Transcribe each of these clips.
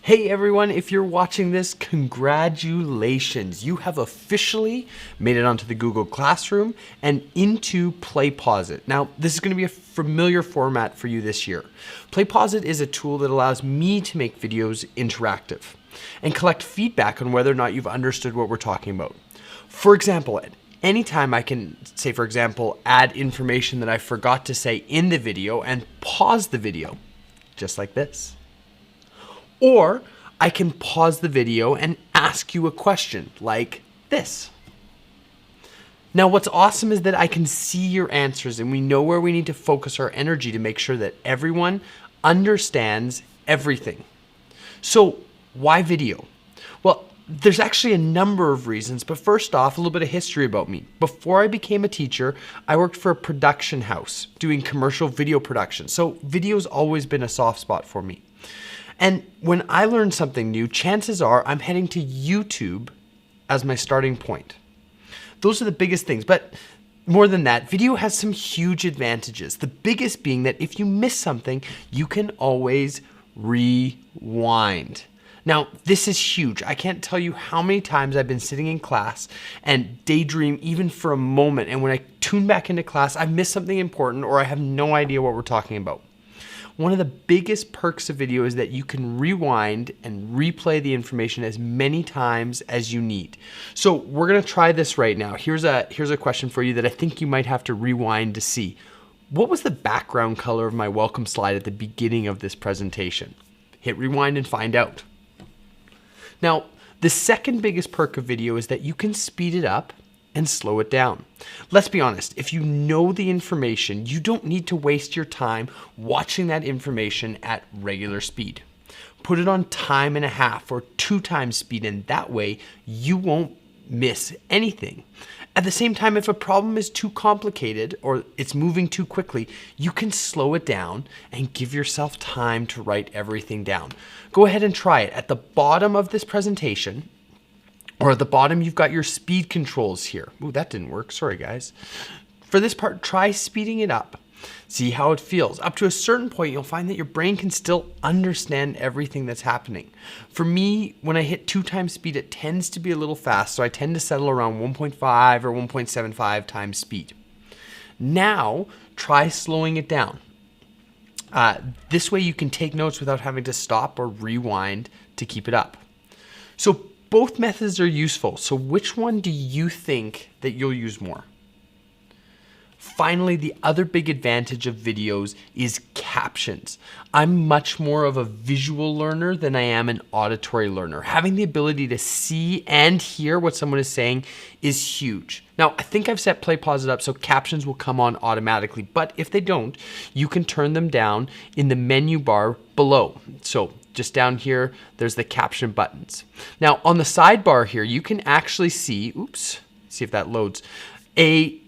Hey everyone, if you're watching this, congratulations. You have officially made it onto the Google Classroom and into PlayPosit. Now, this is going to be a familiar format for you this year. PlayPosit is a tool that allows me to make videos interactive and collect feedback on whether or not you've understood what we're talking about. For example, at any time I can say, for example, add information that I forgot to say in the video and pause the video, just like this. Or I can pause the video and ask you a question like this. Now, what's awesome is that I can see your answers and we know where we need to focus our energy to make sure that everyone understands everything. So why video? Well, there's actually a number of reasons, but first off, a little bit of history about me. Before I became a teacher, I worked for a production house doing commercial video production. So video's always been a soft spot for me. And when I learn something new, chances are I'm heading to YouTube as my starting point. Those are the biggest things. But more than that, video has some huge advantages. The biggest being that if you miss something, you can always rewind. Now, this is huge. I can't tell you how many times I've been sitting in class and daydream even for a moment. And when I tune back into class, I've missed something important or I have no idea what we're talking about. One of the biggest perks of video is that you can rewind and replay the information as many times as you need. So we're gonna try this right now. Here's a question for you that I think you might have to rewind to see. What was the background color of my welcome slide at the beginning of this presentation? Hit rewind and find out. Now, the second biggest perk of video is that you can speed it up and slow it down. Let's be honest, if you know the information, you don't need to waste your time watching that information at regular speed. Put it on 1.5 or 2 times speed, and that way you won't miss anything. At the same time, if a problem is too complicated or it's moving too quickly, you can slow it down and give yourself time to write everything down. Go ahead and try it. At the bottom of this presentation, or at the bottom, you've got your speed controls here. Ooh, that didn't work. Sorry, guys. For this part, try speeding it up. See how it feels. Up to a certain point, you'll find that your brain can still understand everything that's happening. For me, when I hit 2 times speed, it tends to be a little fast, so I tend to settle around 1.5 or 1.75 times speed. Now, try slowing it down. This way you can take notes without having to stop or rewind to keep it up. So both methods are useful. So which one do you think that you'll use more? Finally, the other big advantage of videos is captions. I'm much more of a visual learner than I am an auditory learner. Having the ability to see and hear what someone is saying is huge. Now, I think I've set PlayPosit up so captions will come on automatically, but if they don't, you can turn them down in the menu bar below. So just down here, there's the caption buttons. Now, on the sidebar here, you can actually see, see if that loads, a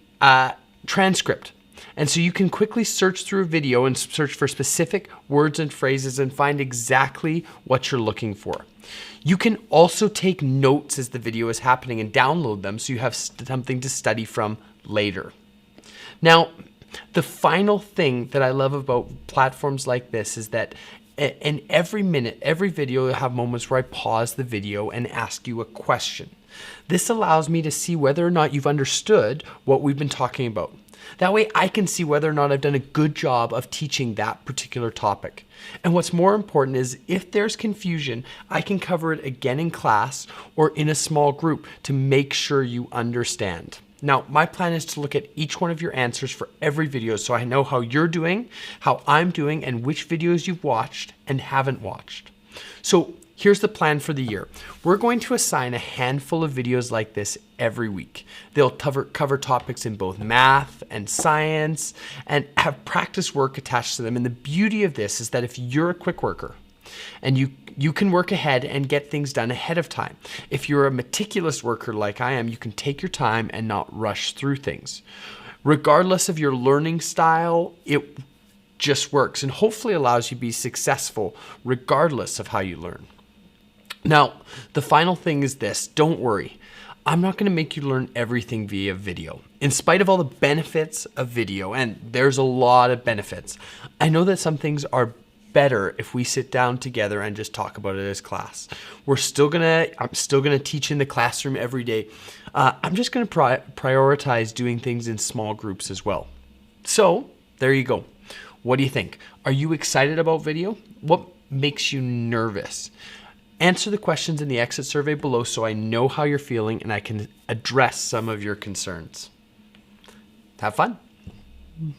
transcript. And so you can quickly search through a video and search for specific words and phrases and find exactly what you're looking for. You can also take notes as the video is happening and download them so you have something to study from later. Now, the final thing that I love about platforms like this is that in every minute, every video, you'll have moments where I pause the video and ask you a question. This allows me to see whether or not you've understood what we've been talking about. That way I can see whether or not I've done a good job of teaching that particular topic. And what's more important is if there's confusion, I can cover it again in class or in a small group to make sure you understand. Now, my plan is to look at each one of your answers for every video so I know how you're doing, how I'm doing, and which videos you've watched and haven't watched. So here's the plan for the year. We're going to assign a handful of videos like this every week. They'll cover topics in both math and science and have practice work attached to them. And the beauty of this is that if you're a quick worker and you can work ahead and get things done ahead of time. If you're a meticulous worker like I am, you can take your time and not rush through things. Regardless of your learning style, it just works and hopefully allows you to be successful regardless of how you learn. Now, the final thing is this, don't worry. I'm not going to make you learn everything via video. In spite of all the benefits of video, and there's a lot of benefits, I know that some things are better if we sit down together and just talk about it as class. I'm still gonna teach in the classroom every day. I'm just gonna prioritize doing things in small groups as well. So there you go. What do you think? Are you excited about video? What makes you nervous? Answer the questions in the exit survey below so I know how you're feeling and I can address some of your concerns. Have fun.